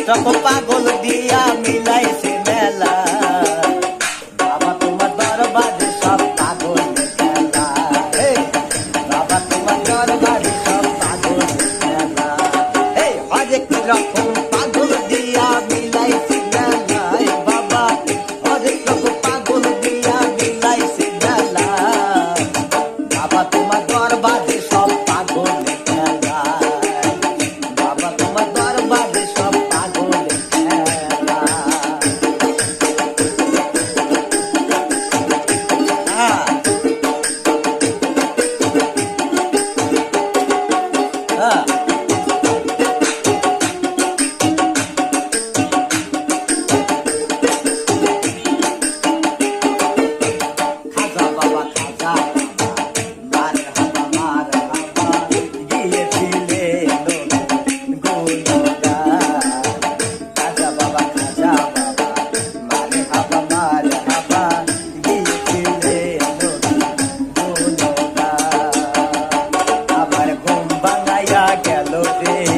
rock পাগল দিয়া মিলাইছে মেলা বাবা তোমার দরবারে সব পাগল খেলা বাবা তোমার দরবারে সব পাগল খেলা হরেক রকম পাগল দিয়া মিলাইছে মেলা বাবা হরেক রকম পাগল দিয়া মিলাইছে মেলা বাবা তোমার দরবারে সব পাগল খেলা বাবা তোমার দরবারে সব পাগল খেলা খাজা বাবা খাজা মার হাবা গিয়েছিলে গুণগা খাজা বাবা মার হাবা গিয়েছিলে গুণগা আবার ঘুম ভাঙাইয়া গেল রে